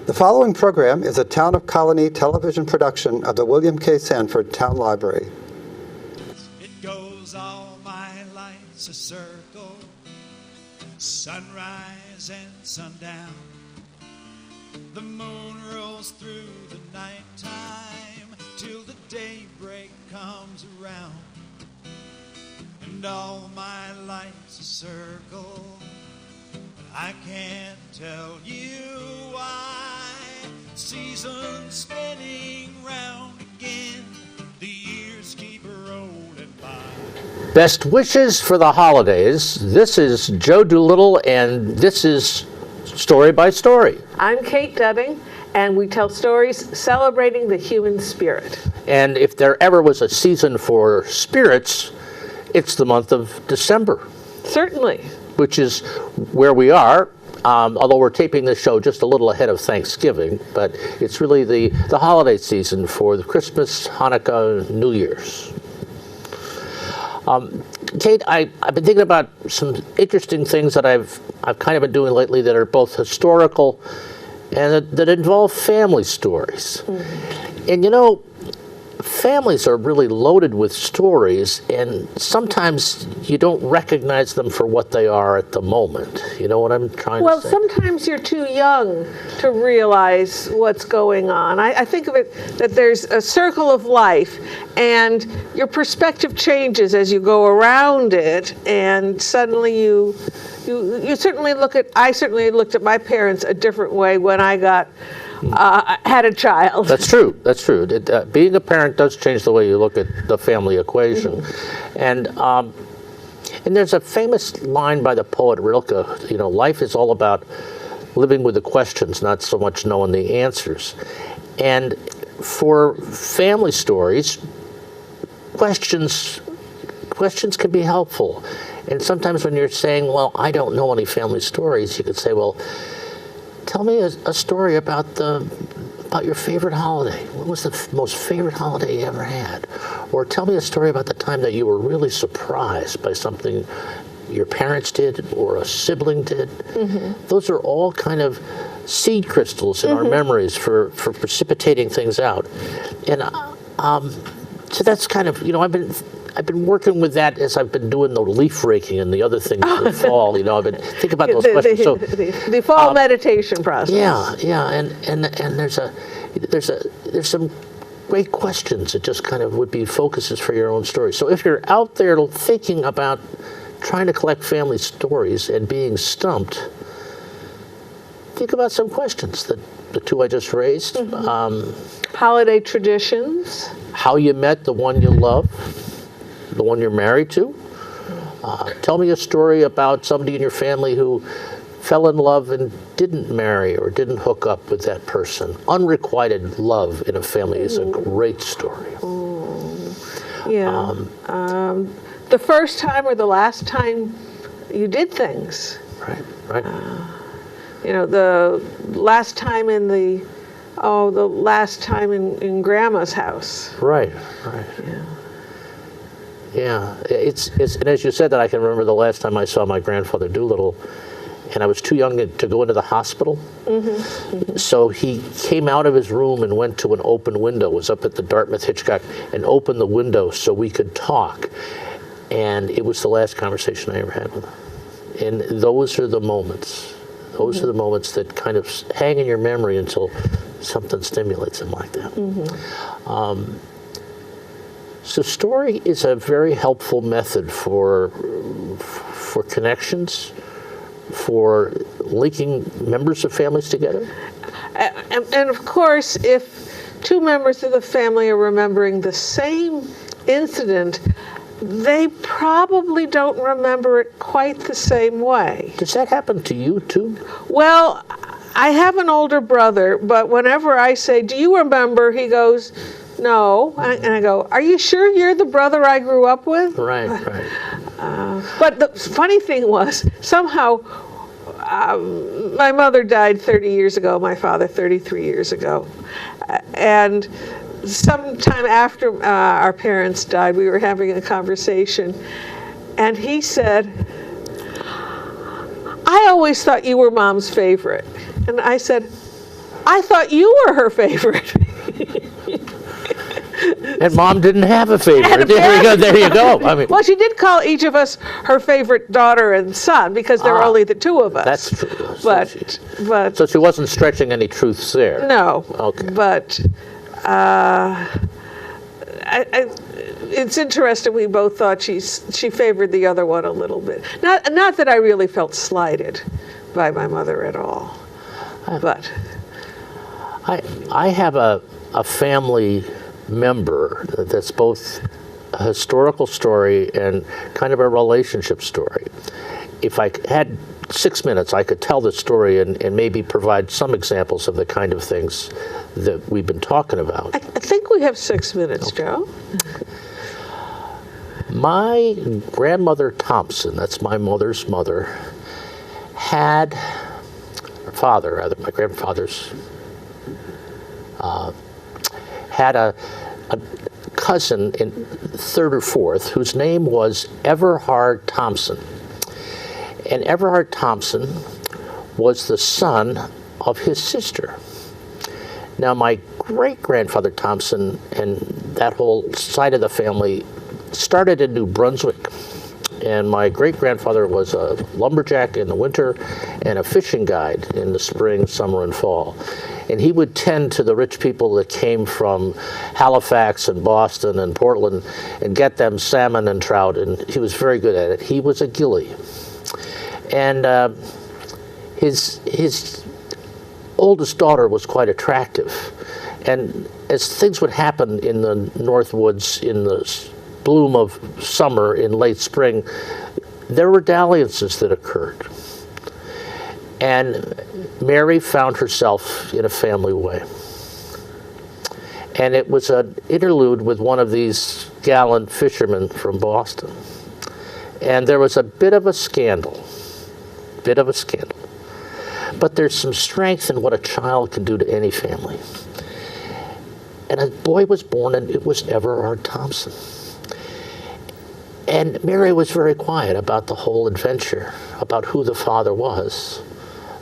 The following program is a Town of Colonie television production of the William K. Sanford Town Library. It goes all my life's a circle, sunrise and sundown. The moon rolls through the nighttime till the daybreak comes around. And all my life's a circle, I can't tell you why. Seasons spinning round again, the years keep rolling by. Best wishes for the holidays. This is Joe Doolittle, and this is Story by Story. I'm Kate Dudding, and we tell stories celebrating the human spirit. And if there ever was a season for spirits, it's the month of December. Certainly. Which is where we are, although we're taping this show just a little ahead of Thanksgiving, but it's really the holiday season for the Christmas, Hanukkah, New Year's. Kate, I've been thinking about some interesting things that I've kind of been doing lately that are both historical and that involve family stories. Mm-hmm. And you know, families are really loaded with stories, and sometimes you don't recognize them for what they are at the moment. You know what I'm trying to say? Well, sometimes you're too young to realize what's going on. I think of it that there's a circle of life, and your perspective changes as you go around it, and suddenly you certainly I certainly looked at my parents a different way when I had a child. That's true. That's true. Being a parent does change the way you look at the family equation. Mm-hmm. And there's a famous line by the poet Rilke, you know, life is all about living with the questions, not so much knowing the answers. And for family stories, questions can be helpful. And sometimes when you're saying, well, I don't know any family stories, you could say, well, tell me a story about your favorite holiday. What was the most favorite holiday you ever had? Or tell me a story about the time that you were really surprised by something your parents did or a sibling did. Mm-hmm. Those are all kind of seed crystals in our memories for precipitating things out. And so that's kind of, you know, I've been working with that as I've been doing the leaf raking and the other things in the fall. You know, I've been thinking about those questions. So the fall meditation process. Yeah, and there's some great questions that just kind of would be focuses for your own story. So if you're out there thinking about trying to collect family stories and being stumped, think about some questions. The two I just raised. Mm-hmm. Holiday traditions. How you met the one you love. The one you're married to. Tell me a story about somebody in your family who fell in love and didn't marry or didn't hook up with that person. Unrequited love in a family is a great story. Yeah. The first time or the last time you did things. Right. You know, the last time in Grandma's house. Right. Yeah, it's and as you said that, I can remember the last time I saw my grandfather Doolittle, and I was too young to go into the hospital. Mm-hmm. Mm-hmm. So he came out of his room and went to an open window, was up at the Dartmouth Hitchcock, and opened the window so we could talk. And it was the last conversation I ever had with him. And those are the moments. Those are the moments that kind of hang in your memory until something stimulates them like that. Mm-hmm. So story is a very helpful method for connections, for linking members of families together. And of course, if two members of the family are remembering the same incident, they probably don't remember it quite the same way. Does that happen to you too? Well, I have an older brother, but whenever I say, "Do you remember?" he goes, "No." And I go, "Are you sure you're the brother I grew up with?" Right. But the funny thing was, somehow, my mother died 30 years ago, my father 33 years ago. And sometime after our parents died, we were having a conversation, and he said, "I always thought you were Mom's favorite." And I said, I thought you were her favorite. And Mom didn't have a favorite. And There you go. There you go. I mean, Well, she did call each of us her favorite daughter and son because there were only the two of us. that's true. But So she wasn't stretching any truths there. no. Okay. But it's interesting. We both thought she favored the other one a little bit. Not that I really felt slighted by my mother at all. But I have a family member that's both a historical story and kind of a relationship story. If I had 6 minutes, I could tell the story and maybe provide some examples of the kind of things that we've been talking about. I think we have 6 minutes, Joe. My grandmother Thompson, that's my mother's mother, had, or father rather, my grandfather's, had a cousin in third or fourth whose name was Everhard Thompson. And Everhard Thompson was the son of his sister. Now, my great-grandfather Thompson and that whole side of the family started in New Brunswick. And my great-grandfather was a lumberjack in the winter and a fishing guide in the spring, summer, and fall. And he would tend to the rich people that came from Halifax and Boston and Portland and get them salmon and trout, and he was very good at it. He was a gillie. And his oldest daughter was quite attractive. And as things would happen in the North Woods in the bloom of summer, in late spring, there were dalliances that occurred. And Mary found herself in a family way. And it was an interlude with one of these gallant fishermen from Boston. And there was a bit of a scandal. But there's some strength in what a child can do to any family. And a boy was born, and it was Everhard Thompson. And Mary was very quiet about the whole adventure, about who the father was,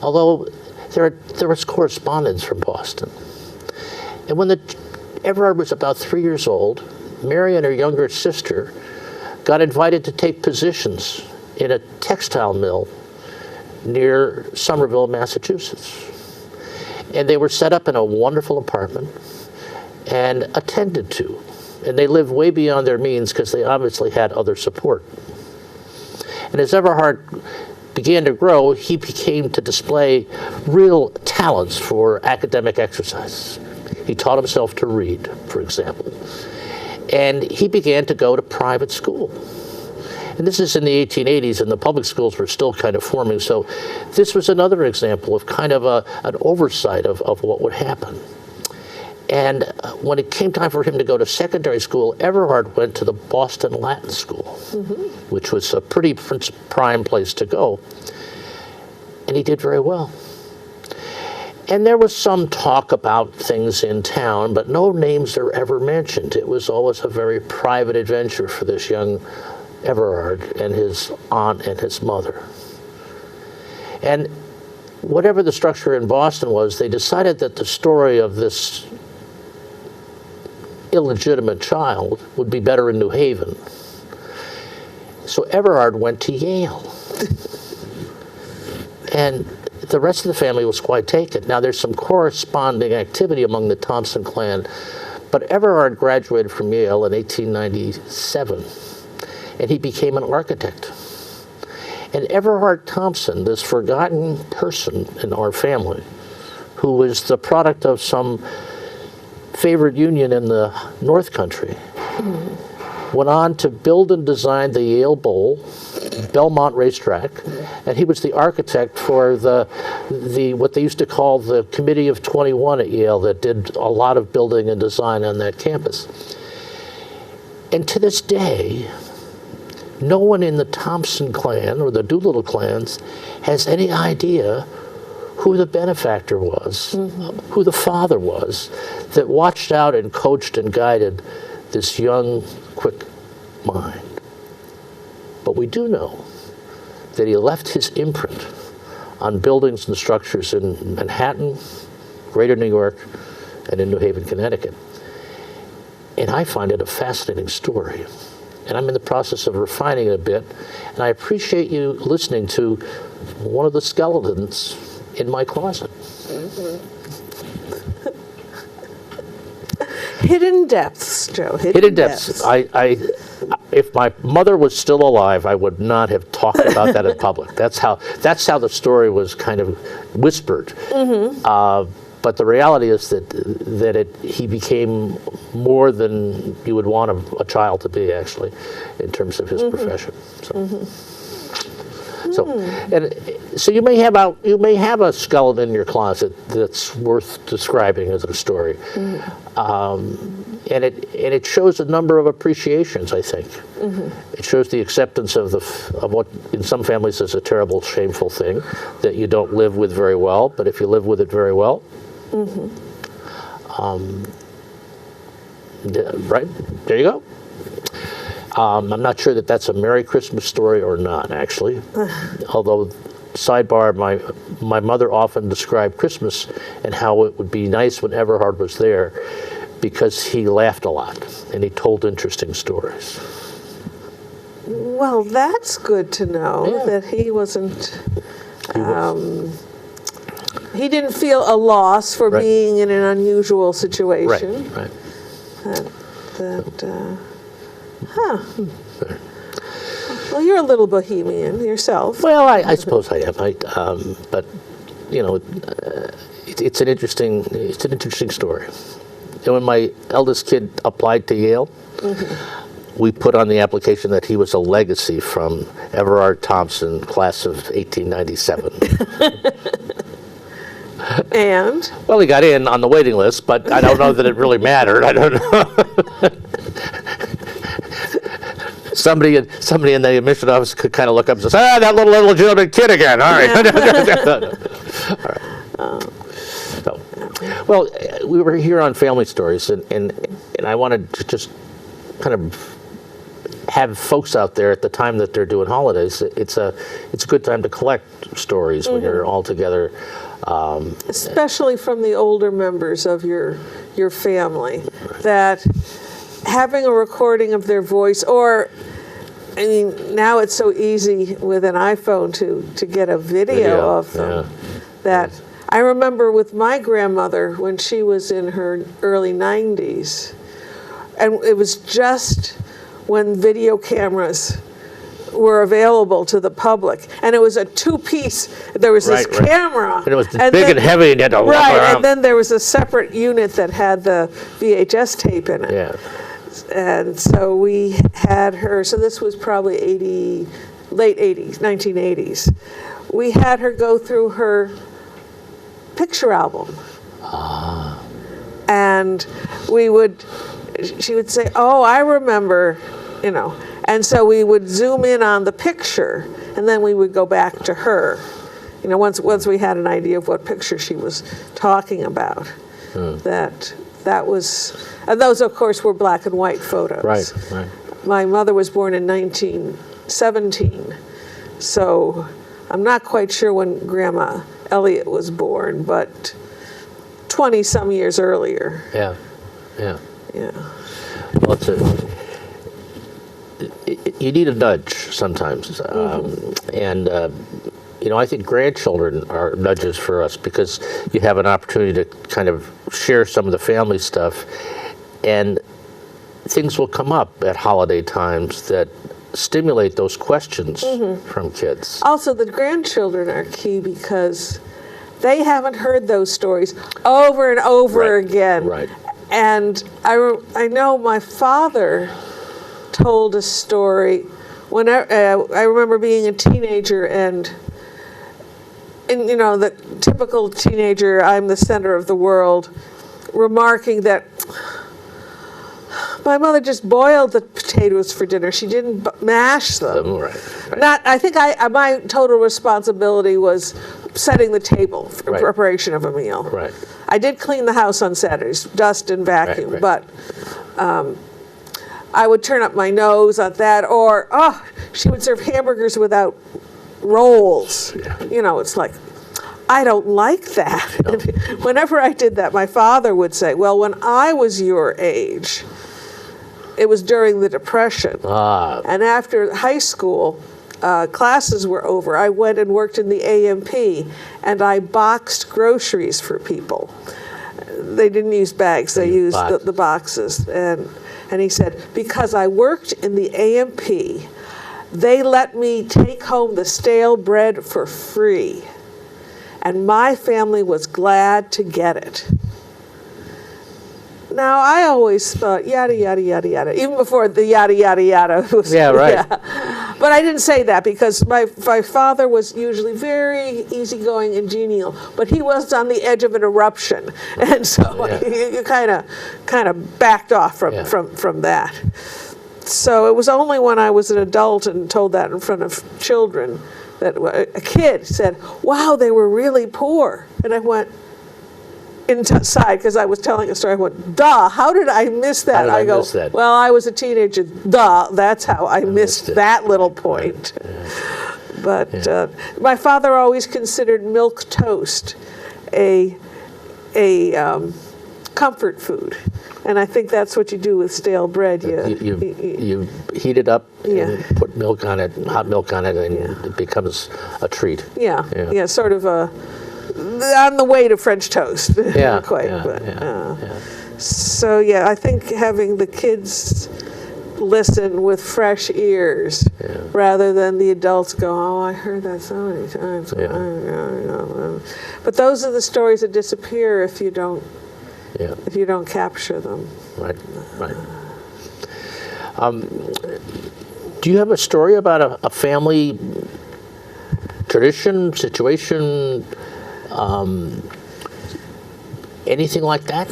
although there was correspondence from Boston. And when Everhard was about 3 years old, Mary and her younger sister got invited to take positions in a textile mill near Somerville, Massachusetts. And they were set up in a wonderful apartment and attended to. And they lived way beyond their means because they obviously had other support. And as Everhard began to grow, he became to display real talents for academic exercise. He taught himself to read, for example. And he began to go to private school. And this is in the 1880s, and the public schools were still kind of forming. So this was another example of kind of an oversight of what would happen. And when it came time for him to go to secondary school, Everhard went to the Boston Latin School, which was a pretty prime place to go. And he did very well. And there was some talk about things in town, but no names are ever mentioned. It was always a very private adventure for this young Everhard and his aunt and his mother. And whatever the structure in Boston was, they decided that the story of this illegitimate child would be better in New Haven. So Everhard went to Yale. And the rest of the family was quite taken. Now there's some corresponding activity among the Thompson clan, but Everhard graduated from Yale in 1897, and he became an architect. And Everhard Thompson, this forgotten person in our family, who was the product of some favored union in the North Country, went on to build and design the Yale Bowl, Belmont Racetrack, and he was the architect for the what they used to call the Committee of 21 at Yale that did a lot of building and design on that campus. And to this day, no one in the Thompson clan or the Doolittle clans has any idea who the benefactor was, who the father was, that watched out and coached and guided this young, quick mind. But we do know that he left his imprint on buildings and structures in Manhattan, Greater New York and in New Haven, Connecticut. And I find it a fascinating story. And I'm in the process of refining it a bit. And I appreciate you listening to one of the skeletons in my closet. Hidden depths, Joe. Hidden depths. If my mother was still alive, I would not have talked about that in public. That's how the story was kind of whispered. But the reality is that he became more than you would want a child to be, actually, in terms of his profession. So you may have a skeleton in your closet that's worth describing as a story, and it shows a number of appreciations. I think it shows the acceptance of what in some families is a terrible, shameful thing that you don't live with very well. But if you live with it very well, right there you go. I'm not sure that that's a Merry Christmas story or not, actually. Although, sidebar, my mother often described Christmas and how it would be nice when Everhard was there because he laughed a lot and he told interesting stories. Well, that's good to know that he wasn't. He didn't feel a loss for being in an unusual situation. Right. Well, you're a little bohemian yourself. Well, I suppose I am. But you know, it's an interesting story. And when my eldest kid applied to Yale, we put on the application that he was a legacy from Everard Thompson, class of 1897. And? Well, he got in on the waiting list, but I don't know that it really mattered. I don't know. Somebody in the admission office could kind of look up and say, that little illegitimate kid again. All right. All right. So, well, we were here on Family Stories, and I wanted to just kind of have folks out there at the time that they're doing holidays. It's a good time to collect stories when you're all together. Especially from the older members of your family, that having a recording of their voice, or I mean, now it's so easy with an iPhone to get a video of them. That I remember with my grandmother when she was in her early 90s, and it was just when video cameras were available to the public, and it was a two-piece. There was this camera, and it was big and heavy, and you had to walk around. And then there was a separate unit that had the VHS tape in it. Yeah. And so we had her. So this was probably late 80s, 1980s. We had her go through her picture album, and she would say, "Oh, I remember," you know. And so we would zoom in on the picture, and then we would go back to her. You know, once we had an idea of what picture she was talking about. That was, and those of course were black and white photos. Right. My mother was born in 1917, so I'm not quite sure when Grandma Elliott was born, but 20-some years earlier. Yeah. Well, you need a nudge sometimes, and I think grandchildren are nudges for us because you have an opportunity to kind of share some of the family stuff, and things will come up at holiday times that stimulate those questions from kids. Also, the grandchildren are key because they haven't heard those stories over and over again. Right. And I know my father told a story when I remember being a teenager, and you know, the typical teenager, I'm the center of the world, remarking that my mother just boiled the potatoes for dinner. She didn't mash them. Right. I think my total responsibility was setting the table for preparation of a meal. Right. I did clean the house on Saturdays, dust and vacuum, but I would turn up my nose at that, or she would serve hamburgers without rolls. Yeah. You know, it's like, I don't like that. No. And whenever I did that, my father would say, well, when I was your age, it was during the Depression. And after high school, classes were over, I went and worked in the AMP, and I boxed groceries for people. They didn't use bags, they used the boxes. And he said, because I worked in the AMP, they let me take home the stale bread for free. And my family was glad to get it. Now, I always thought, yada, yada, yada, yada, even before the yada, yada, yada was... Yeah, right. Yeah. But I didn't say that because my father was usually very easygoing and genial, but he was on the edge of an eruption. And so you kind of backed off from that. So it was only when I was an adult and told that in front of children that a kid said, wow, they were really poor. And I went inside because I was telling a story. I went, duh, how did I miss that? How did I miss that? Well, I was a teenager. Duh, that's how I missed that little point. Yeah. But my father always considered milk toast a comfort food. And I think that's what you do with stale bread. You heat it up and put milk on it, hot milk on it, and it becomes a treat. Yeah, sort of on the way to French toast. Yeah, So I think having the kids listen with fresh ears rather than the adults go, oh, I heard that so many times. But those are the stories that disappear if you don't capture them. Right. Do you have a story about a family tradition, situation, anything like that?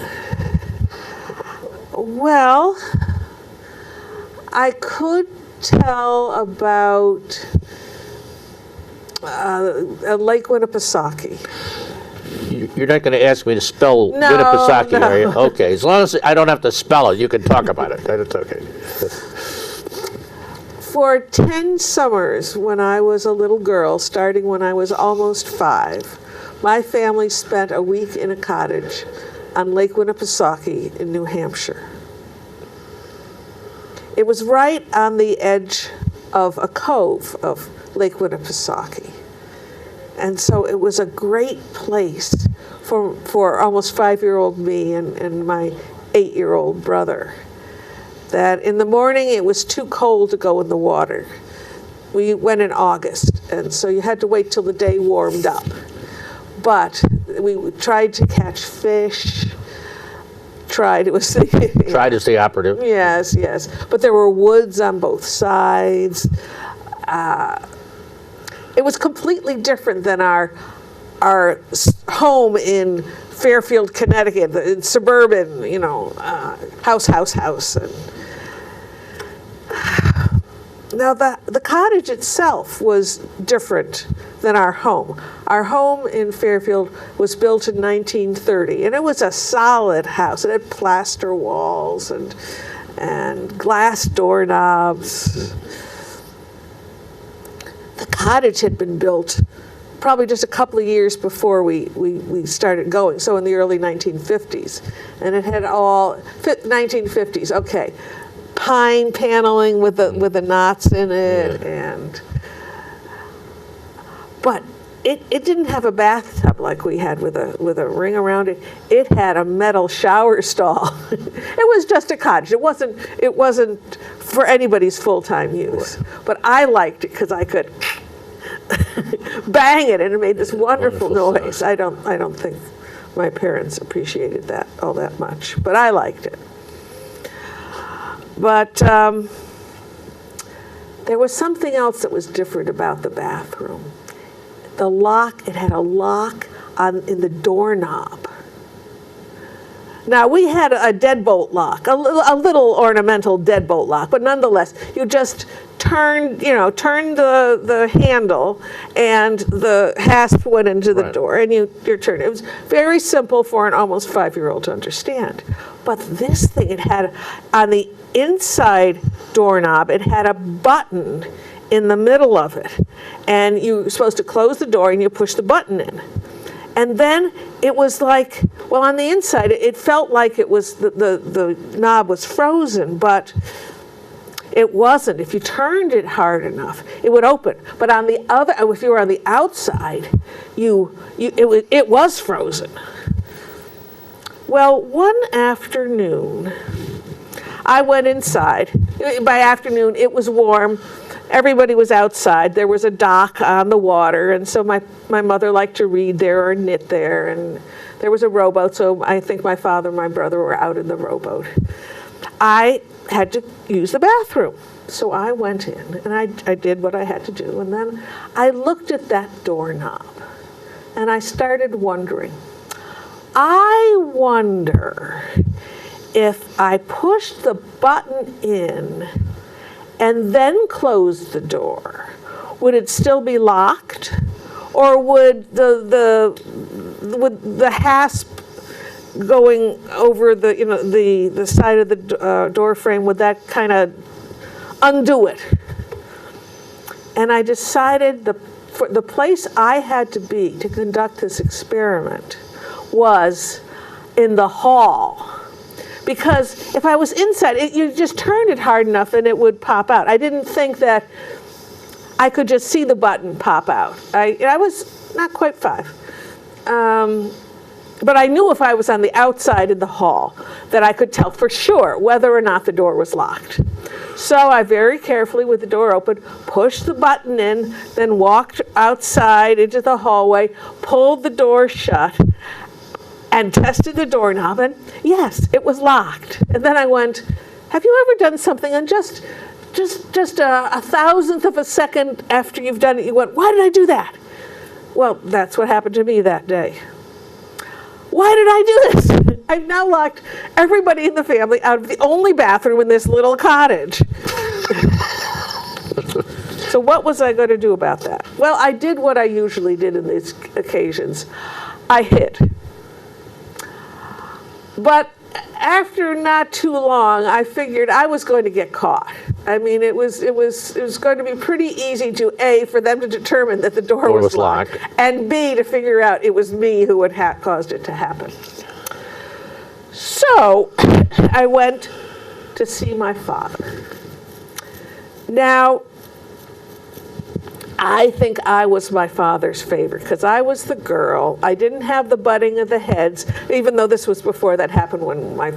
Well, I could tell about Lake Winnipesaukee. You're not going to ask me to spell Winnipesaukee, are you? Okay, as long as I don't have to spell it, you can talk about it. That's okay. For 10 summers when I was a little girl, starting when I was almost 5, my family spent a week in a cottage on Lake Winnipesaukee in New Hampshire. It was right on the edge of a cove of Lake Winnipesaukee. And so it was a great place for almost 5-year-old me and my 8-year-old brother. That in the morning it was too cold to go in the water. We went in August, and so you had to wait till the day warmed up. But we tried to catch fish. Tried is the operative. Yes. But there were woods on both sides. It was completely different than our home in Fairfield, Connecticut, suburban, house. And now the cottage itself was different than our home. Our home in Fairfield was built in 1930, and it was a solid house. It had plaster walls and glass doorknobs. The cottage had been built probably just a couple of years before we started going, so in the early 1950s. And it had all, 1950s, okay, pine paneling with the knots in it, but it didn't have a bathtub like we had with a ring around it. It had a metal shower stall. It was just a cottage. It wasn't for anybody's full-time use. But I liked it because I could bang it and it made this wonderful noise. I don't think my parents appreciated that all that much, but I liked it. But there was something else that was different about the bathroom. The lock, it had a lock in the doorknob. Now, we had a deadbolt lock, a little ornamental deadbolt lock, but nonetheless, you just turned the handle, and the hasp went into the door, and you turned. It was very simple for an almost 5-year-old to understand. But this thing, it had, on the inside doorknob, it had a button in the middle of it, and you were supposed to close the door and you push the button in. And then it was like, well, on the inside, it felt like it was, the knob was frozen, but it wasn't. If you turned it hard enough, it would open. But on the other, if you were on the outside, it was frozen. Well, one afternoon, I went inside. By afternoon, it was warm. Everybody was outside. There was a dock on the water, and so my mother liked to read there or knit there, and there was a rowboat, so I think my father and my brother were out in the rowboat. I had to use the bathroom, so I went in, and I did what I had to do, and then I looked at that doorknob, and I started wondering, I wonder if I pushed the button in and then closed the door, would it still be locked? Or would the hasp going over the side of the door frame, would that kind of undo it? And I decided the place I had to be to conduct this experiment was in the hall. Because if I was inside, you just turned it hard enough and it would pop out. I didn't think that I could just see the button pop out. I was not quite 5. But I knew if I was on the outside in the hall that I could tell for sure whether or not the door was locked. So I very carefully, with the door open, pushed the button in, then walked outside into the hallway, pulled the door shut, and tested the doorknob, and yes, it was locked. And then I went, have you ever done something and just a thousandth of a second after you've done it, you went, why did I do that? Well, that's what happened to me that day. Why did I do this? I've now locked everybody in the family out of the only bathroom in this little cottage. So what was I going to do about that? Well, I did what I usually did in these occasions. I hid. But after not too long, I figured I was going to get caught. I mean, it was going to be pretty easy to A, for them to determine that the door was locked, and B, to figure out it was me who had caused it to happen. So I went to see my father. Now, I think I was my father's favorite because I was the girl. I didn't have the butting of the heads, even though this was before that happened when my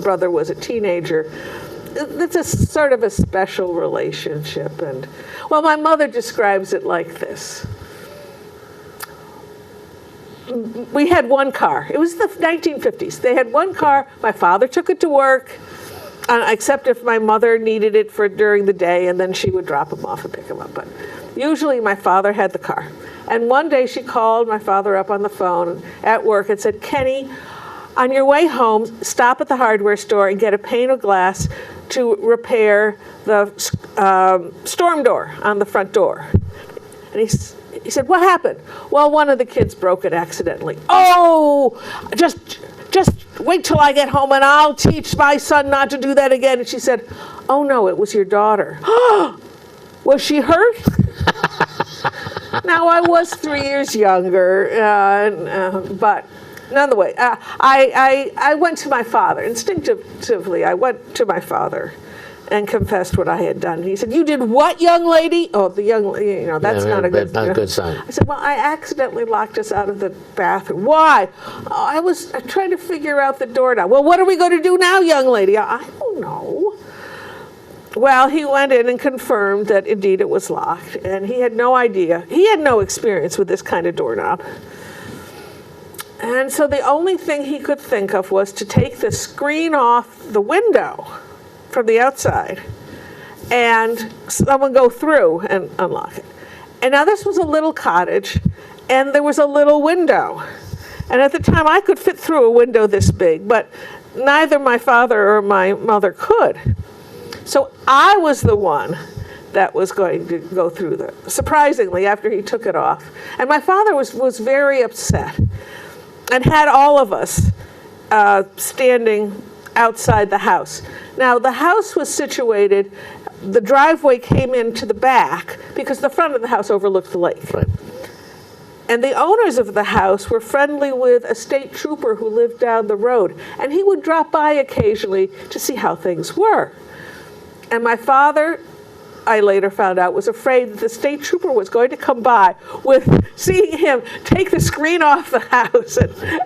brother was a teenager. It's a sort of a special relationship. And, well, my mother describes it like this. We had one car. It was the 1950s. They had one car. My father took it to work, except if my mother needed it for during the day, and then she would drop him off and pick him up. But usually my father had the car. And one day she called my father up on the phone at work and said, Kenny, on your way home, stop at the hardware store and get a pane of glass to repair the storm door on the front door. And he said, what happened? Well, one of the kids broke it accidentally. Oh, just wait till I get home and I'll teach my son not to do that again. And she said, oh no, it was your daughter. Was she hurt? Now, I was 3 years younger, but none the way. I went to my father. Instinctively, I went to my father and confessed what I had done. He said, you did what, young lady? Oh, the young lady, that's not a good sign. I said, well, I accidentally locked us out of the bathroom. Why? Oh, I was trying to figure out the door now. Well, what are we going to do now, young lady? I don't know. Well, he went in and confirmed that indeed it was locked, and he had no idea. He had no experience with this kind of doorknob. And so the only thing he could think of was to take the screen off the window from the outside and someone go through and unlock it. And now this was a little cottage, and there was a little window. And at the time I could fit through a window this big, but neither my father or my mother could. So I was the one that was going to go through surprisingly, after he took it off. And my father was very upset and had all of us standing outside the house. Now, the house was situated, the driveway came into the back because the front of the house overlooked the lake. Right. And the owners of the house were friendly with a state trooper who lived down the road. And he would drop by occasionally to see how things were. And my father, I later found out, was afraid that the state trooper was going to come by with seeing him take the screen off the house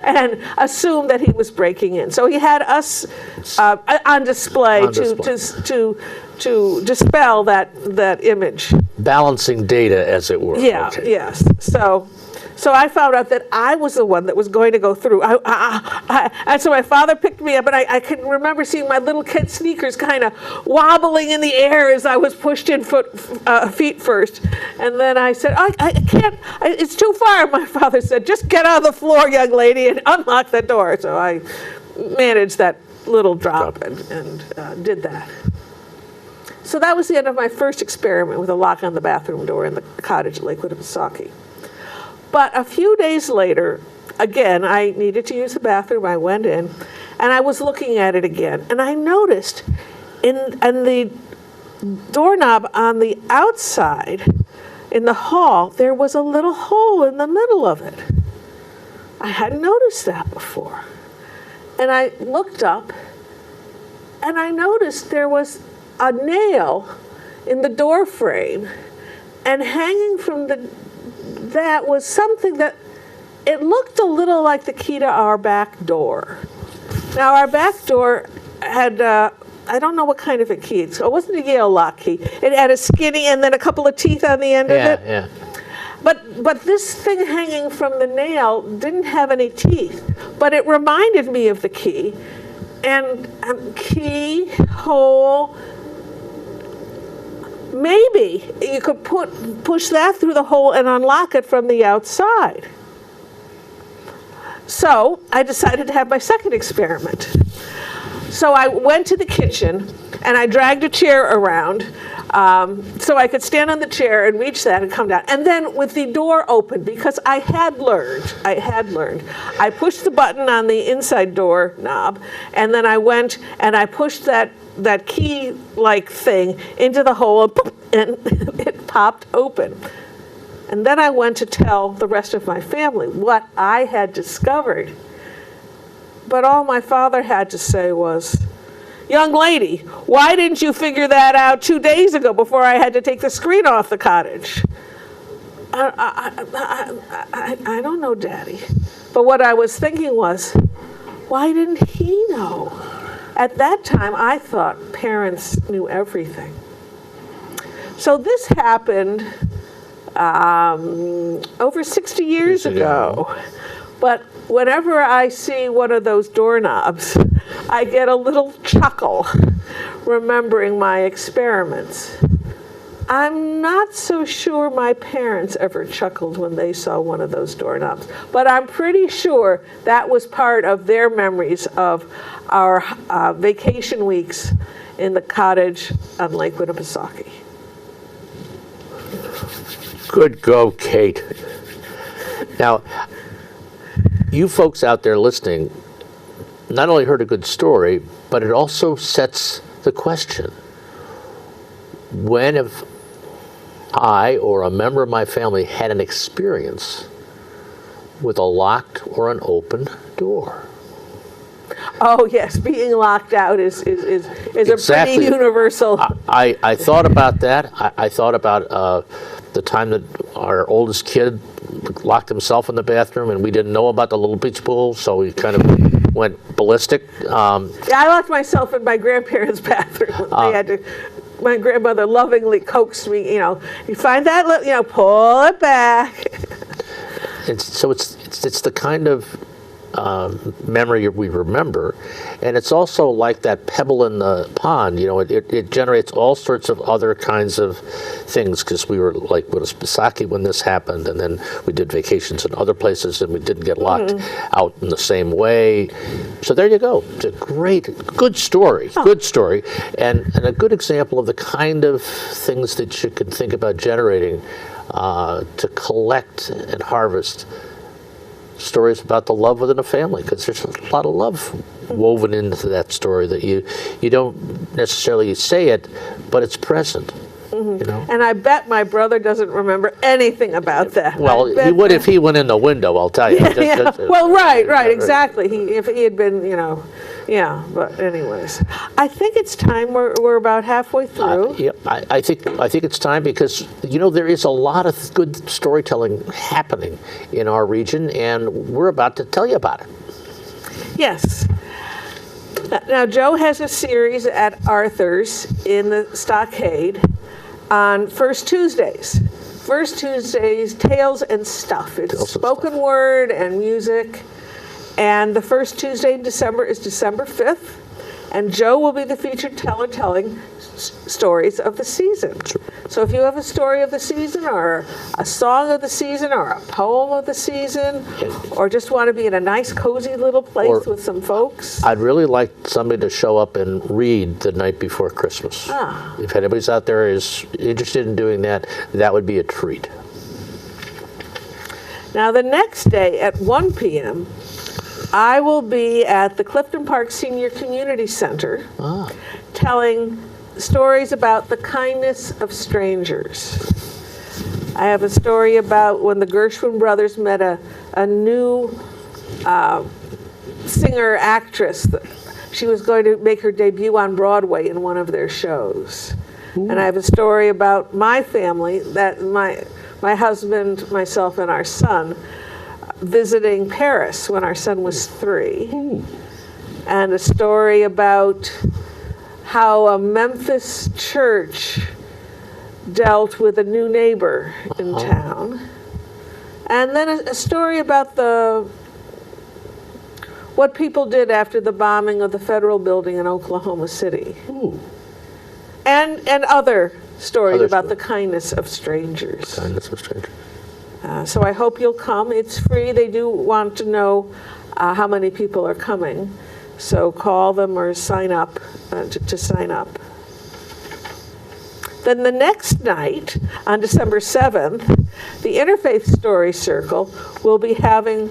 and assume that he was breaking in. So he had us on display, to dispel that image. Balancing data, as it were. Yeah, Okay. yes. So I found out that I was the one that was going to go through. And so my father picked me up, and I can remember seeing my little kid sneakers kind of wobbling in the air as I was pushed in feet first. And then I said, I can't, it's too far. My father said, just get on the floor, young lady, and unlock the door. So I managed that little drop and did that. So that was the end of my first experiment with a lock on the bathroom door in the cottage at Lakewood, Pisaki. But a few days later, again, I needed to use the bathroom. I went in, and I was looking at it again. And I noticed in the doorknob on the outside, in the hall, there was a little hole in the middle of it. I hadn't noticed that before. And I looked up, and I noticed there was a nail in the door frame, and hanging from that was something that it looked a little like the key to our back door. Now, our back door had, I don't know what kind of a key. It wasn't a Yale lock key. It had a skinny and then a couple of teeth on the end of it. Yeah. But this thing hanging from the nail didn't have any teeth, but it reminded me of the key. And key, hole, maybe you could push that through the hole and unlock it from the outside. So I decided to have my second experiment. So I went to the kitchen and I dragged a chair around so I could stand on the chair and reach that and come down. And then with the door open, because I had learned, I pushed the button on the inside door knob, and then I went and I pushed that key-like thing into the hole, and it popped open. And then I went to tell the rest of my family what I had discovered. But all my father had to say was, "Young lady, why didn't you figure that out 2 days ago before I had to take the screen off the cottage?" I don't know, Daddy. But what I was thinking was, why didn't he know? At that time, I thought parents knew everything. So this happened over 60 years ago. But whenever I see one of those doorknobs, I get a little chuckle remembering my experiments. I'm not so sure my parents ever chuckled when they saw one of those doorknobs, but I'm pretty sure that was part of their memories of our vacation weeks in the cottage on Lake Winnipesaukee. Good go, Kate. Now, you folks out there listening not only heard a good story, but it also sets the question: when have I or a member of my family had an experience with a locked or an open door? Oh yes, being locked out is Exactly. a pretty universal. I thought about that. I thought about the time that our oldest kid locked himself in the bathroom, and we didn't know about the little beach pool, so we kind of went ballistic. Yeah, I locked myself in my grandparents' bathroom. They had to. My grandmother lovingly coaxed me. You find that, pull it back. It's the kind of memory we remember, and it's also like that pebble in the pond. It generates all sorts of other kinds of things, because we were like Winnipesaukee when this happened, and then we did vacations in other places and we didn't get locked out in the same way. So there you go. It's a good story, and a good example of the kind of things that you can think about generating to collect and harvest stories about the love within a family, because there's a lot of love woven into that story that you don't necessarily say it, but it's present. You know? And I bet my brother doesn't remember anything about that. Well, I bet he would if he went in the window, I'll tell you. Well, right, exactly. If he had been, yeah. But anyways, I think it's time. We're about halfway through. Yeah, I think it's time because there is a lot of good storytelling happening in our region, and we're about to tell you about it. Yes. Now, Joe has a series at Arthur's in the Stockade on First Tuesdays. First Tuesdays, Tales and Stuff. It's spoken word and music. And the first Tuesday in December is December 5th. And Joe will be the featured teller telling stories of the season. So if you have a story of the season or a song of the season or a poem of the season or just want to be in a nice cozy little place with some folks. I'd really like somebody to show up and read the night before Christmas. If anybody's out there is interested in doing that, that would be a treat. Now the next day at 1 p.m., I will be at the Clifton Park Senior Community Center telling stories about the kindness of strangers. I have a story about when the Gershwin brothers met a new singer-actress. She was going to make her debut on Broadway in one of their shows. Ooh. And I have a story about my family, that my husband, myself, and our son visiting Paris when our son was 3. Ooh. And a story about how a Memphis church dealt with a new neighbor in town. And then a story about what people did after the bombing of the federal building in Oklahoma City. Ooh. And other stories about the kindness of strangers. Kindness of strangers. So I hope you'll come. It's free. They do want to know how many people are coming. So call them or sign up to sign up. Then the next night, on December 7th, the Interfaith Story Circle will be having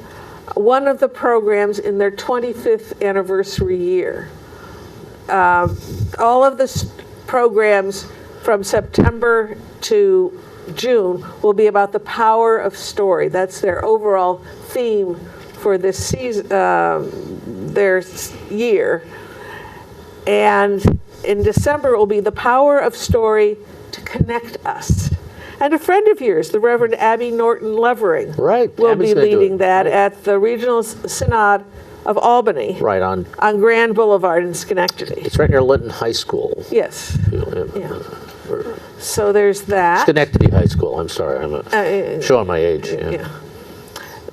one of the programs in their 25th anniversary year. All of the programs from September to June will be about the power of story. That's their overall theme for this season, their year. And in December it will be the power of story to connect us. And a friend of yours, the Reverend Abby Norton Levering, will be leading that at the Regional Synod of Albany. Right on Grand Boulevard in Schenectady. It's right near Lytton High School. Yes. Yeah. So there's that. Schenectady High School. I'm sorry, I'm showing my age. Yeah.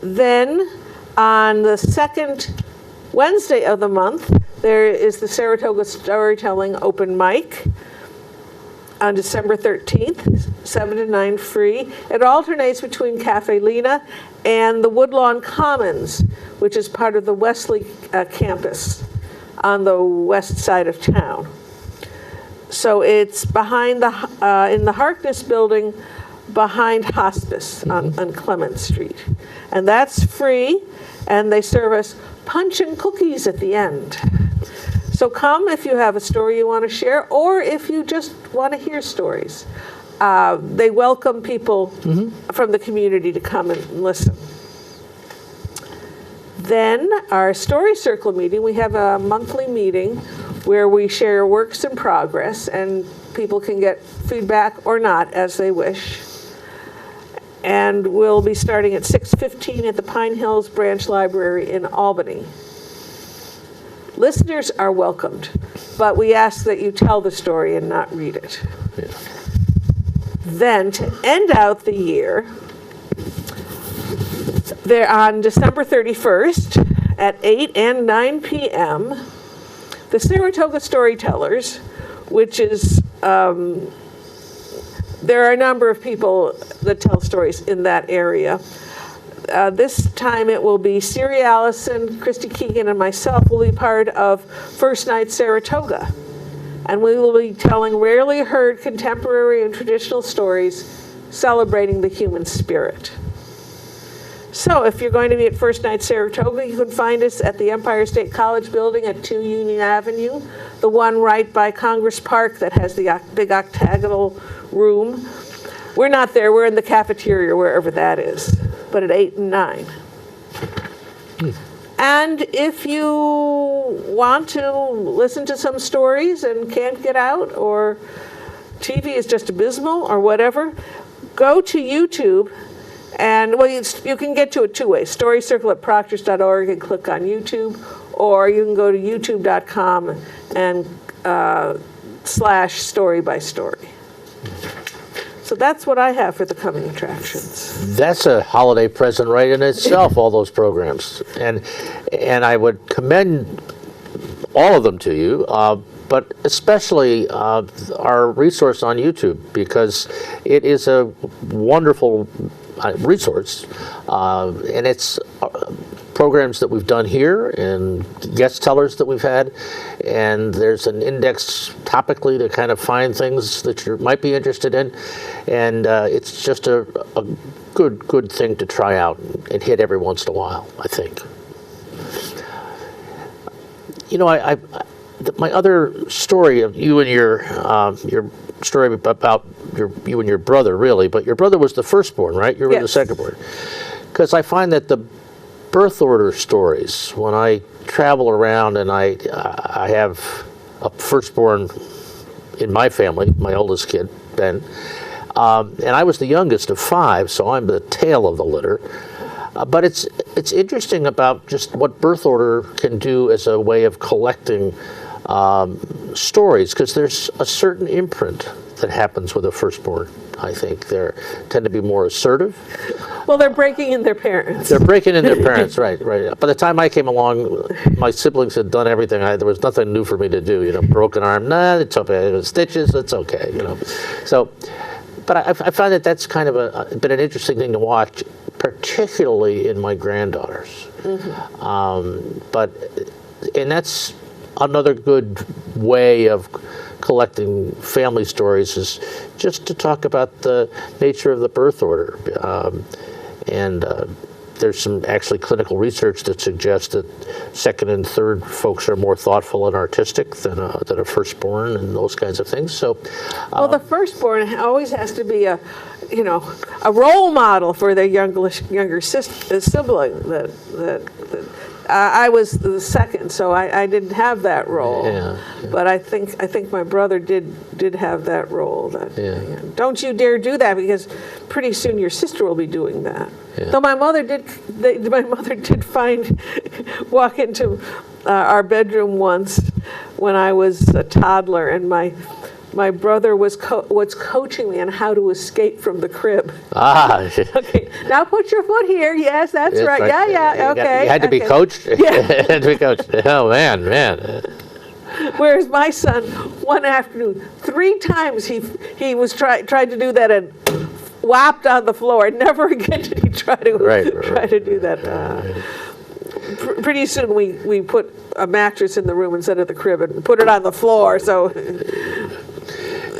Then on the second Wednesday of the month, there is the Saratoga Storytelling Open Mic on December 13th, 7 to 9 free. It alternates between Cafe Lena and the Woodlawn Commons, which is part of the Wesley campus on the west side of town. So it's behind in the Harkness building behind Hospice on Clement Street. And that's free, and they serve us punch and cookies at the end. So come if you have a story you want to share, or if you just want to hear stories. They welcome people from the community to come and listen. Then our Story Circle meeting, we have a monthly meeting where we share works in progress, and people can get feedback or not as they wish. And we'll be starting at 6:15 at the Pine Hills Branch Library in Albany. Listeners are welcomed, but we ask that you tell the story and not read it. Yeah. Then, to end out the year, there on December 31st at 8 and 9 p.m., the Saratoga Storytellers, which is, there are a number of people that tell stories in that area. This time it will be Siri Allison, Christy Keegan, and myself will be part of First Night Saratoga. And we will be telling rarely heard contemporary and traditional stories celebrating the human spirit. So if you're going to be at First Night Saratoga, you can find us at the Empire State College building at 2 Union Avenue, the one right by Congress Park that has the big octagonal room. We're not there, we're in the cafeteria, wherever that is, but at 8 and 9. And if you want to listen to some stories and can't get out, or TV is just abysmal or whatever, go to YouTube. And well, you can get to it two ways. Storycircle at proctors.org and click on YouTube, or you can go to youtube.com and /story by story. So that's what I have for the coming attractions. That's a holiday present right in itself, all those programs. And I would commend all of them to you, but especially our resource on YouTube, because it is a wonderful resource, and it's programs that we've done here and guest tellers that we've had, and there's an index topically to kind of find things that you might be interested in, and it's just a good thing to try out and hit every once in a while, I think. You know, my other story of you and your story about you and your brother, really, but your brother was the firstborn, right? You were Yes. the secondborn. Because I find that the birth order stories, when I travel around and I have a firstborn in my family, my oldest kid, Ben, and I was the youngest of 5, so I'm the tail of the litter. But it's interesting about just what birth order can do as a way of collecting stories, because there's a certain imprint that happens with a firstborn. I think they tend to be more assertive. Well, they're breaking in their parents. They're breaking in their parents, right. By the time I came along, my siblings had done everything. There was nothing new for me to do. You know, broken arm, nah, it's okay. Stitches, it's okay. You know, so. But I find that that's kind of been an interesting thing to watch, particularly in my granddaughters. And that's another good way of collecting family stories, is just to talk about the nature of the birth order. There's some actually clinical research that suggests that second and third folks are more thoughtful and artistic than a firstborn, and those kinds of things. So, well, the firstborn always has to be a role model for their younger sibling. I was the second, so I didn't have that role. Yeah. But I think my brother did have that role. Don't you dare do that, because pretty soon your sister will be doing that. Yeah. Though my mother did walk into our bedroom once when I was a toddler, and my brother was coaching me on how to escape from the crib. Okay, now put your foot here. Yes, that's right. Yeah, okay. You had to be coached? Yeah. Had to be coached. Oh, man. Whereas my son, one afternoon, 3 times he was tried to do that and whopped on the floor. Never again did he try to do that. Pretty soon we put a mattress in the room instead of the crib and put it on the floor. So.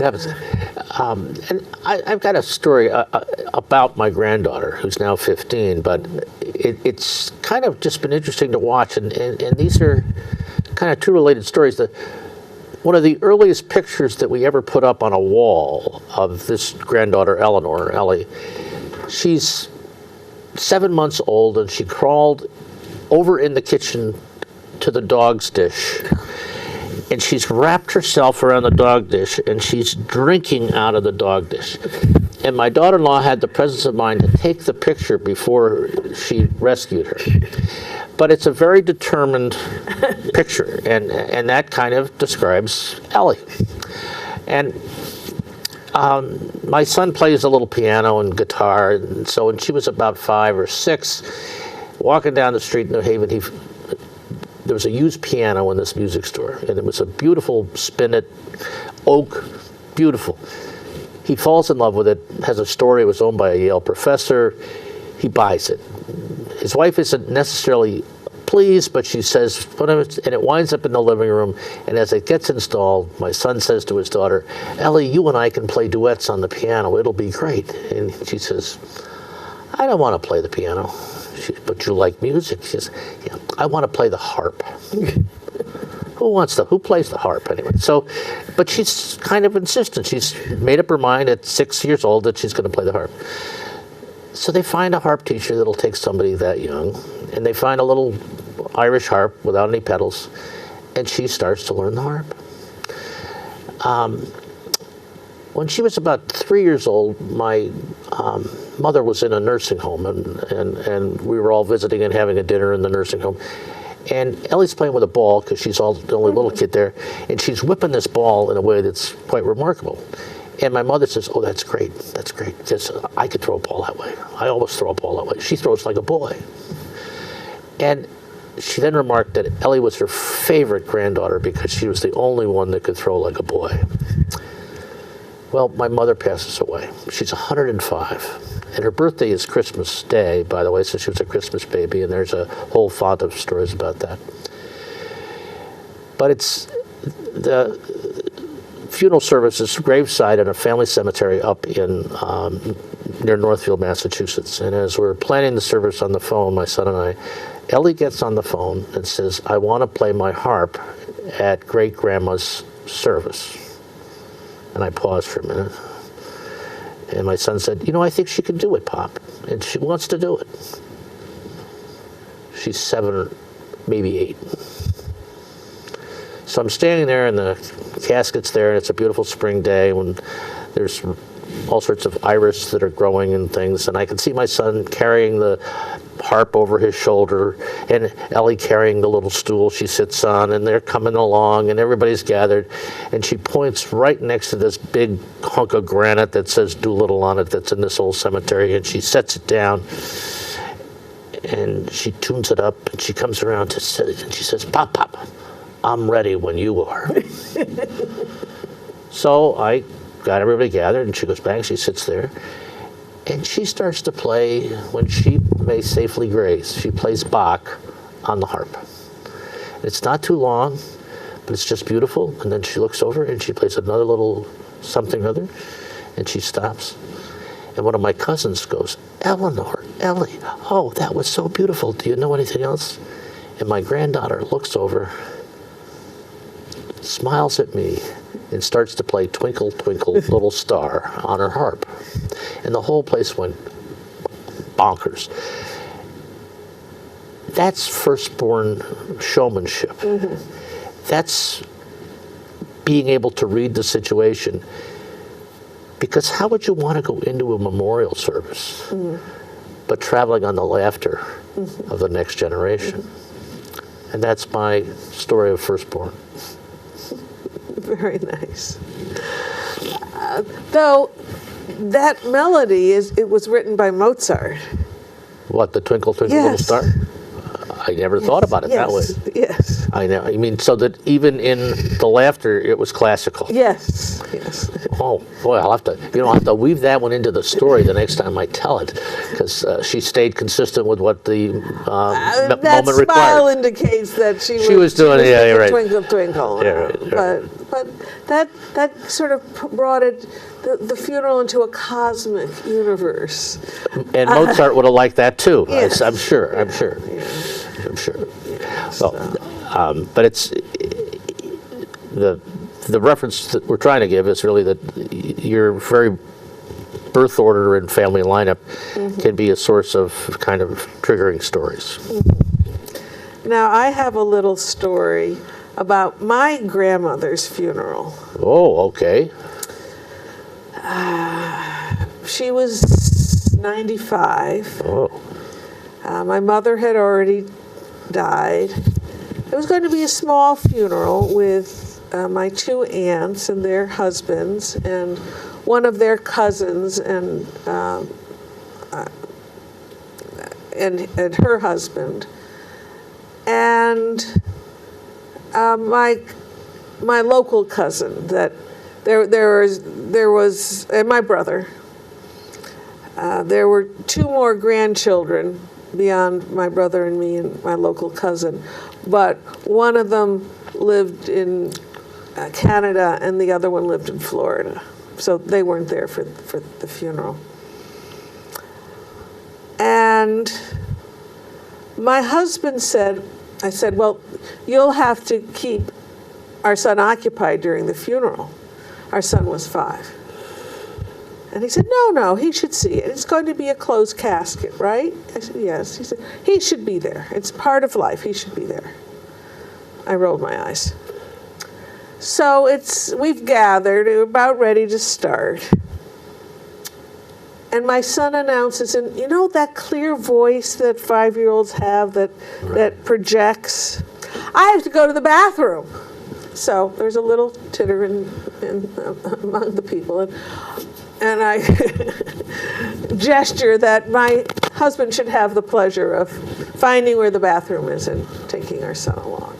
And I've got a story about my granddaughter, who's now 15, but it's kind of just been interesting to watch, and these are kind of 2 related stories. One of the earliest pictures that we ever put up on a wall of this granddaughter, Ellie, she's 7 months old, and she crawled over in the kitchen to the dog's dish. And she's wrapped herself around the dog dish, and she's drinking out of the dog dish. And my daughter-in-law had the presence of mind to take the picture before she rescued her. But it's a very determined picture, and that kind of describes Ellie. And my son plays a little piano and guitar, and so when she was about 5 or 6, walking down the street in New Haven, there was a used piano in this music store, and it was a beautiful spinet, oak, beautiful. He falls in love with it, has a story, it was owned by a Yale professor. He buys it. His wife isn't necessarily pleased, but she says, and it winds up in the living room, and as it gets installed, my son says to his daughter, Ellie, you and I can play duets on the piano, it'll be great. And she says, I don't want to play the piano. But you like music? She says, yeah, I want to play the harp. Who plays the harp anyway? So, but she's kind of insistent. She's made up her mind at 6 years old that she's going to play the harp. So they find a harp teacher that'll take somebody that young, and they find a little Irish harp without any pedals, and she starts to learn the harp. When she was about 3 years old, my mother was in a nursing home, and we were all visiting and having a dinner in the nursing home. And Ellie's playing with a ball because she's the only little kid there, and she's whipping this ball in a way that's quite remarkable. And my mother says, "Oh, that's great, because I could throw a ball that way. I always throw a ball that way. She throws like a boy." And she then remarked that Ellie was her favorite granddaughter because she was the only one that could throw like a boy. Well, my mother passes away. She's 105. And her birthday is Christmas Day, by the way, so she was a Christmas baby, and there's a whole font of stories about that. But it's the funeral service is graveside in a family cemetery up in near Northfield, Massachusetts. And as we're planning the service on the phone, my son and I, Ellie gets on the phone and says, "I want to play my harp at great-grandma's service." And I paused for a minute. And my son said, "You know, I think she can do it, Pop. And she wants to do it." She's 7 or maybe 8. So I'm standing there, and the casket's there, and it's a beautiful spring day when there's all sorts of iris that are growing and things. And I can see my son carrying the harp over his shoulder, and Ellie carrying the little stool she sits on, and they're coming along, and everybody's gathered, and she points right next to this big hunk of granite that says Doolittle on it that's in this old cemetery, and she sets it down, and she tunes it up, and she comes around to sit it, and she says, "Pop, Pop, I'm ready when you are." So I got everybody gathered, and she goes back, she sits there, and she starts to play When Sheep May Safely Graze. She plays Bach on the harp. It's not too long, but it's just beautiful. And then she looks over and she plays another little something or other, and she stops. And one of my cousins goes, "Eleanor, Ellie, oh, that was so beautiful. Do you know anything else?" And my granddaughter looks over, smiles at me, and starts to play Twinkle, Twinkle, Little Star on her harp. And the whole place went bonkers. That's firstborn showmanship. Mm-hmm. That's being able to read the situation. Because how would you want to go into a memorial service but traveling on the laughter of the next generation? And that's my story of firstborn. Very nice. Though that melody it was written by Mozart. What, the Twinkle, Twinkle, Little Star? I never thought about it that way. Yes. I know. I mean, so that even in the laughter, it was classical. Yes. Oh boy, I'll have to weave that one into the story the next time I tell it, because she stayed consistent with what the moment that required. That smile indicates that she was doing right. Twinkle, twinkle. Yeah, right. But that sort of brought the funeral into a cosmic universe. And Mozart would have liked that too. Yes. I'm sure. Yeah. I'm sure. Yeah, Well, but it's the reference that we're trying to give is really that your very birth order and family lineup can be a source of kind of triggering stories. Now, I have a little story about my grandmother's funeral. Oh, okay. She was 95. Oh. My mother had already died. It was going to be a small funeral with my 2 aunts and their husbands and one of their cousins and her husband. And my local cousin that there was and my brother. There were 2 more grandchildren beyond my brother and me and my local cousin, but one of them lived in Canada and the other one lived in Florida, so they weren't there for the funeral. And my husband said, I said, well, you'll have to keep our son occupied during the funeral. Our son was 5. And he said, no, he should see it. It's going to be a closed casket, right? I said, yes. He said, he should be there. It's part of life. He should be there. I rolled my eyes. So we've gathered, we're about ready to start. And my son announces, and you know that clear voice that 5-year-olds have that projects? I have to go to the bathroom. So there's a little titter among the people. And I gesture that my husband should have the pleasure of finding where the bathroom is and taking our son along.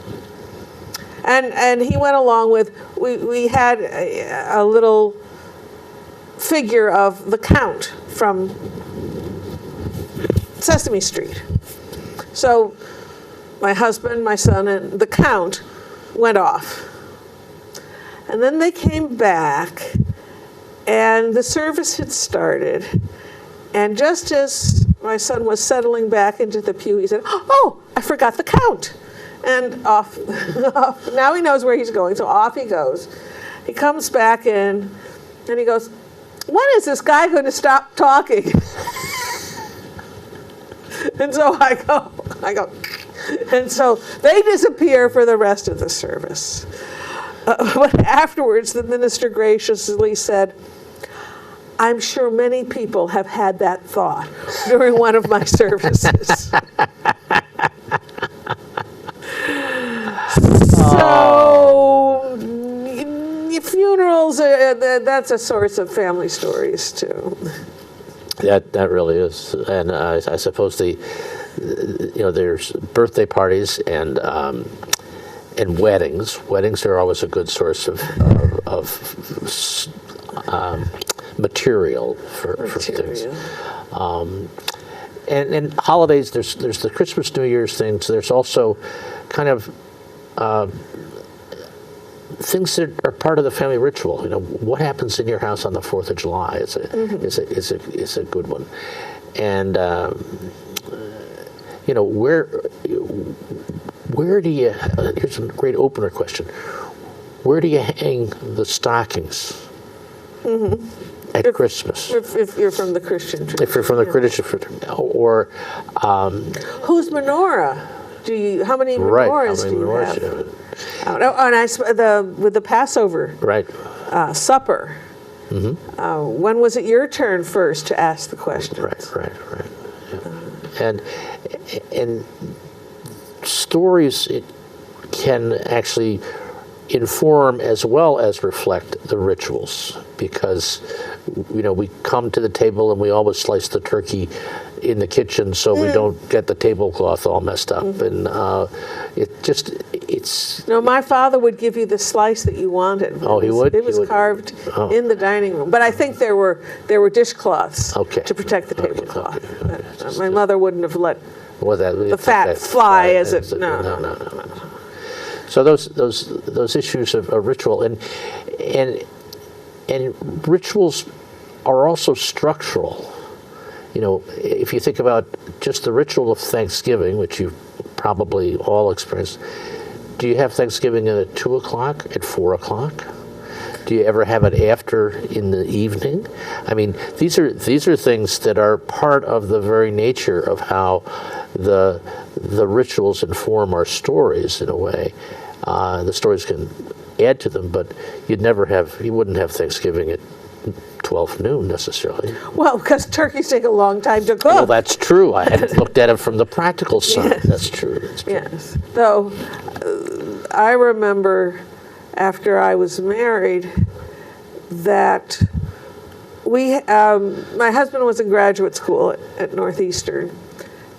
And he went along with, we had a little figure of the Count from Sesame Street. So my husband, my son, and the Count went off. And then they came back, and the service had started. And just as my son was settling back into the pew, he said, oh, I forgot the Count. And off, now he knows where he's going, so off he goes. He comes back in, and he goes, when is this guy going to stop talking? And so I go, and so they disappear for the rest of the service. But afterwards, the minister graciously said, I'm sure many people have had that thought during one of my services. So, funerals, that's a source of family stories, too. That really is. And I suppose there's birthday parties and weddings. Weddings are always a good source of material for things. And holidays, there's the Christmas, New Year's things. There's also kind of things that are part of the family ritual. You know, what happens in your house on the 4th of July is a good one. And where do you? Here's a great opener question. Where do you hang the stockings at Christmas? If you're from the Christian tradition. If you're from the Christian tradition, or whose menorah? How many menorahs do you have? And with the Passover supper. Mm-hmm. When was it your turn first to ask the question? Right. Yeah. And stories can actually inform as well as reflect the rituals, because we come to the table and we always slice the turkey in the kitchen so we don't get the tablecloth all messed up. And No, my father would give you the slice that you wanted. Oh, he would? It was carved in the dining room. But I think there were dishcloths to protect the tablecloth. Okay. My mother wouldn't have let the fat fly as it. No. So those issues of ritual and rituals are also structural. If you think about just the ritual of Thanksgiving, which you've probably all experienced, do you have Thanksgiving at 2 o'clock, at 4 o'clock? Do you ever have it after in the evening? I mean, these are things that are part of the very nature of how the rituals inform our stories in a way. The stories can add to them, but you wouldn't have Thanksgiving at 12 noon necessarily. Well, because turkeys take a long time to cook. Well, that's true. I hadn't looked at it from the practical side. Yes. That's true. Yes. Though I remember after I was married that my husband was in graduate school at Northeastern,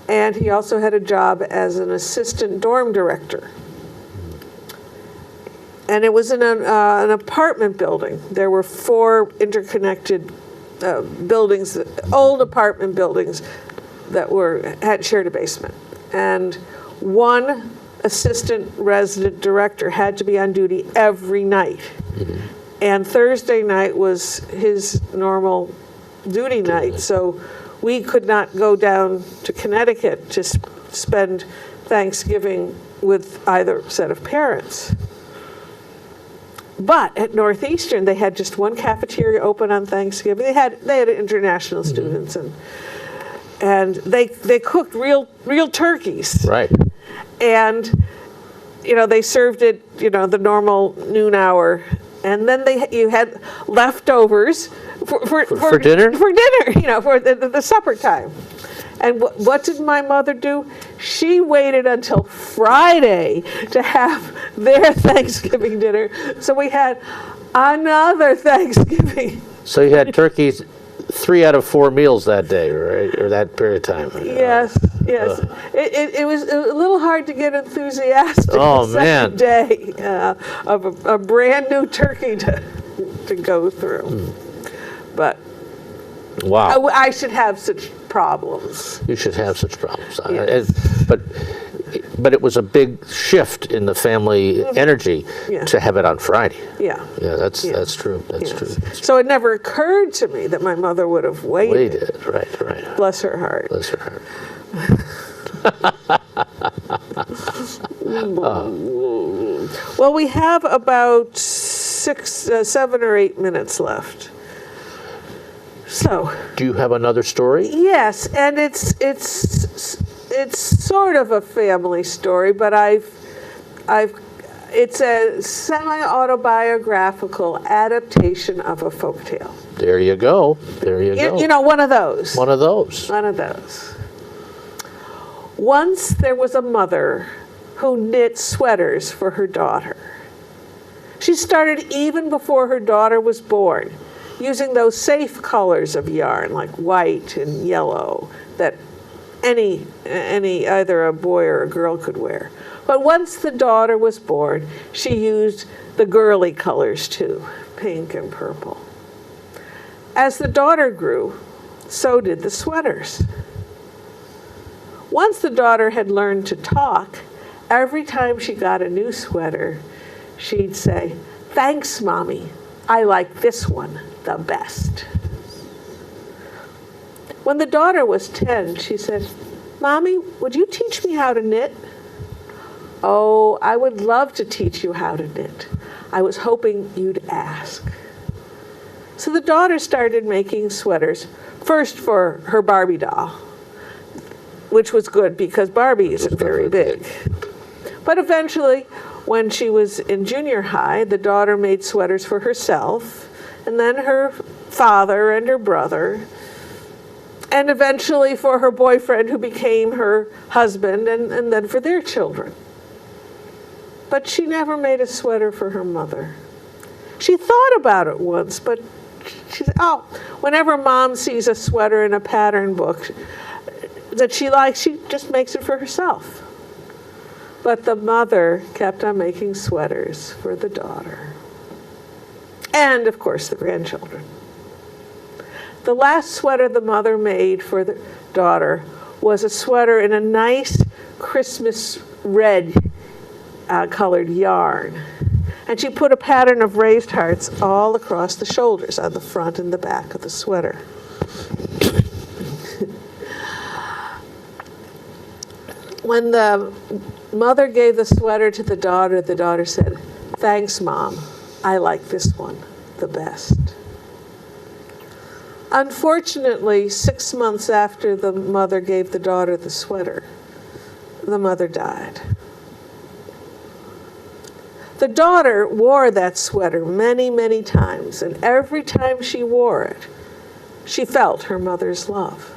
and he also had a job as an assistant dorm director. And it was in an apartment building. There were 4 interconnected buildings, old apartment buildings that had shared a basement. And one assistant resident director had to be on duty every night. Mm-hmm. And Thursday night was his normal duty night. So we could not go down to Connecticut to spend Thanksgiving with either set of parents. But at Northeastern, they had just one cafeteria open on Thanksgiving. They had international students, and they cooked real turkeys. Right. And they served it the normal noon hour, and then you had leftovers for dinner. For dinner, for the supper time. And what did my mother do? She waited until Friday to have their Thanksgiving dinner. So we had another Thanksgiving. So you had turkeys 3 out of 4 meals that day, right? Or that period of time. Yes. It was a little hard to get enthusiastic Oh, the man. second day of a brand new turkey to go through. But Wow. I should have such problems. You should have such problems. Yes. But it was a big shift in the family energy Yeah. to have it on Friday. Yeah. Yeah, that's true. That's Yes. true. So it never occurred to me that my mother would have waited. Waited. Right. Bless her heart. Bless her heart. Well, we have about 7 or 8 minutes left. So, Do you have another story? yes, and it's sort of a family story, but it's a semi-autobiographical adaptation of a folktale. There you go. There you go. One of those. One of those. One of those. Once there was a mother who knit sweaters for her daughter. She started even before her daughter was born, using those safe colors of yarn like white and yellow that any either a boy or a girl could wear. But once the daughter was born, she used the girly colors too, pink and purple. As the daughter grew, so did the sweaters. Once the daughter had learned to talk, every time she got a new sweater, she'd say, "Thanks, Mommy. I like this one the best." When the daughter was 10, she said, "Mommy, would you teach me how to knit?" "Oh, I would love to teach you how to knit. I was hoping you'd ask." So the daughter started making sweaters, first for her Barbie doll, which was good because Barbie isn't very big. But eventually, when she was in junior high, the daughter made sweaters for herself, and then her father and her brother, and eventually for her boyfriend who became her husband, and then for their children. But she never made a sweater for her mother. She thought about it once, but she said, "Oh, whenever Mom sees a sweater in a pattern book that she likes, she just makes it for herself." But the mother kept on making sweaters for the daughter. And, of course, the grandchildren. The last sweater the mother made for the daughter was a sweater in a nice Christmas red colored yarn. And she put a pattern of raised hearts all across the shoulders, on the front and the back of the sweater. When the mother gave the sweater to the daughter said, "Thanks, Mom. I like this one the best." Unfortunately, 6 months after the mother gave the daughter the sweater, the mother died. The daughter wore that sweater many, many times, and every time she wore it, she felt her mother's love.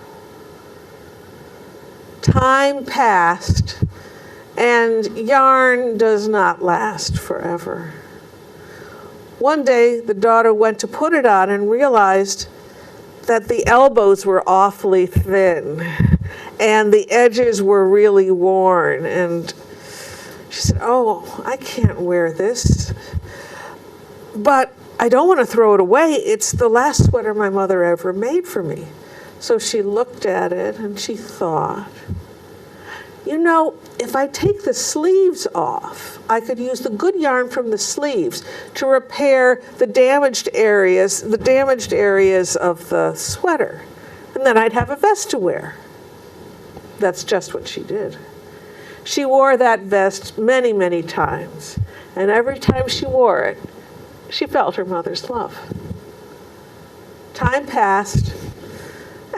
Time passed, and yarn does not last forever. One day, the daughter went to put it on and realized that the elbows were awfully thin, and the edges were really worn, and she said, "Oh, I can't wear this, but I don't want to throw it away. It's the last sweater my mother ever made for me." So she looked at it and she thought, if I take the sleeves off, I could use the good yarn from the sleeves to repair the damaged areas of the sweater. And and then I'd have a vest to wear. That's just what she did. She wore that vest many, many times, and every time she wore it, she felt her mother's love. Time passed,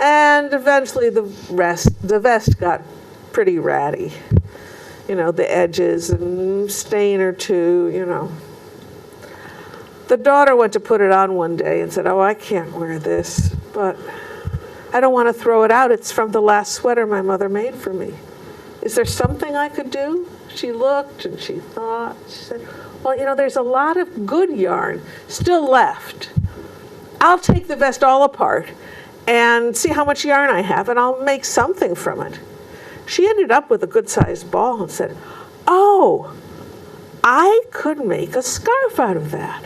and eventually the vest got pretty ratty. You know, the edges and stain or two, you know. The daughter went to put it on one day and said, "Oh, I can't wear this, but I don't want to throw it out. It's from the last sweater my mother made for me. Is there something I could do?" She looked and she thought. She said, "Well, you know, there's a lot of good yarn still left. I'll take the vest all apart and see how much yarn I have, and I'll make something from it." She ended up with a good-sized ball and said, "Oh, I could make a scarf out of that."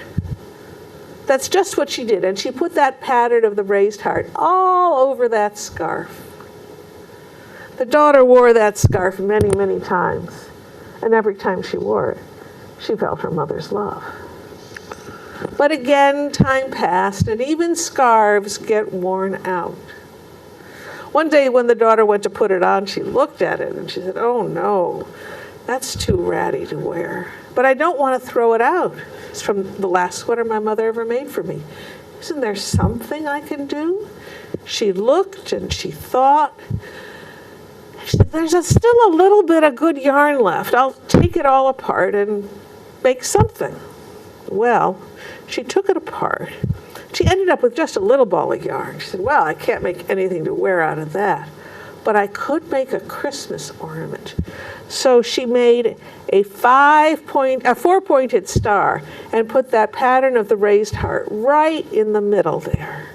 That's just what she did, and she put that pattern of the raised heart all over that scarf. The daughter wore that scarf many, many times, and every time she wore it, she felt her mother's love. But again, time passed, and even scarves get worn out. One day when the daughter went to put it on, she looked at it and she said, "Oh no, that's too ratty to wear. But I don't want to throw it out. It's from the last sweater my mother ever made for me. Isn't there something I can do?" She looked and she thought. She said, "There's still a little bit of good yarn left. I'll take it all apart and make something." Well, she took it apart. She ended up with just a little ball of yarn. She said, "Well, I can't make anything to wear out of that, but I could make a Christmas ornament." So she made a 4-pointed star and put that pattern of the raised heart right in the middle there.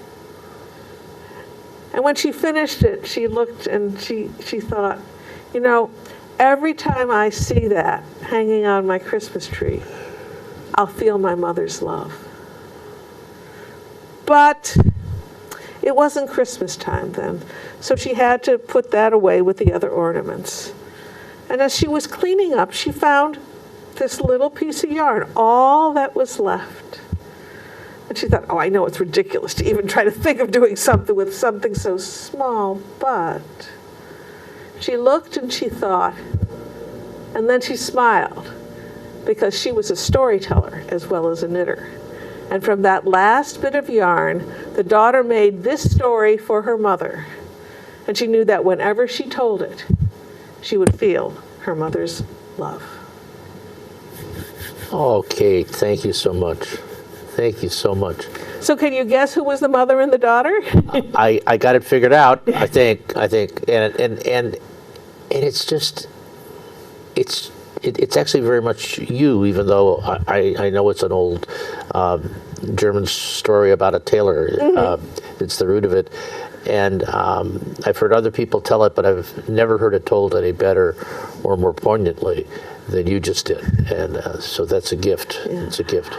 And when she finished it, she looked and she thought, you know, every time I see that hanging on my Christmas tree, I'll feel my mother's love. But it wasn't Christmas time then, so she had to put that away with the other ornaments. And as she was cleaning up, she found this little piece of yarn, all that was left. And she thought, "Oh, I know it's ridiculous to even try to think of doing something with something so small," but she looked and she thought, and then she smiled, because she was a storyteller as well as a knitter. And from that last bit of yarn, the daughter made this story for her mother. And she knew that whenever she told it, she would feel her mother's love. Okay, thank you so much. Thank you so much. So can you guess who was the mother and the daughter? I got it figured out, I think, and it's just, it's actually very much you, even though I know it's an old German story about a tailor. It's the root of it. And I've heard other people tell it, but I've never heard it told any better or more poignantly than you just did. And so that's a gift. Yeah. It's a gift.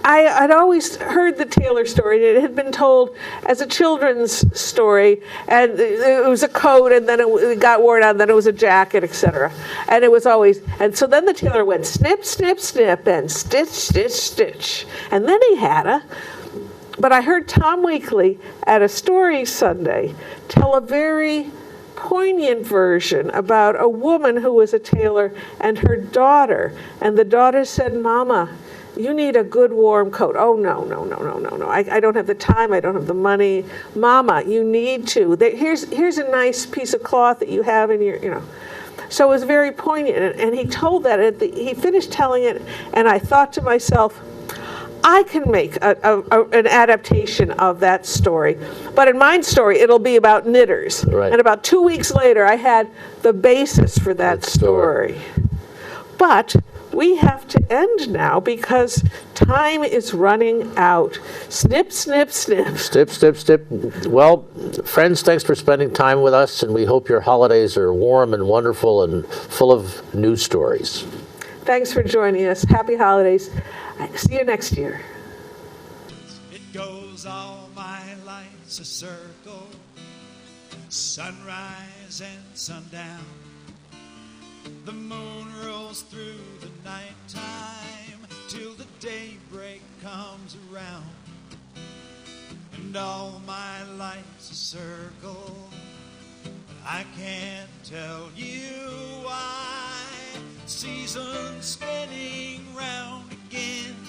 I'd always heard the tailor story. It had been told as a children's story, and it was a coat, and then it got worn out, and then it was a jacket, etc. And it was always, and so then the tailor went snip, snip, snip, and stitch, stitch, stitch. And then he had but I heard Tom Weekly at a story Sunday tell a very poignant version about a woman who was a tailor and her daughter. And the daughter said, "Mama, you need a good warm coat." "Oh, no. I don't have the time. I don't have the money." "Mama, you need to. Here's a nice piece of cloth that you have in your, you know." So it was very poignant. And he told that. He finished telling it, and I thought to myself, I can make an adaptation of that story. But in my story, it'll be about knitters. Right. And about 2 weeks later, I had the basis for that story. But we have to end now because time is running out. Snip, snip, snip. Snip, snip, snip. Well, friends, thanks for spending time with us, and we hope your holidays are warm and wonderful and full of new stories. Thanks for joining us. Happy holidays. See you next year. It goes all my life's a circle, sunrise and sundown. The moon rolls through the nighttime till the daybreak comes around. and all my life's a circle. I can't tell you why. Seasons spinning round again.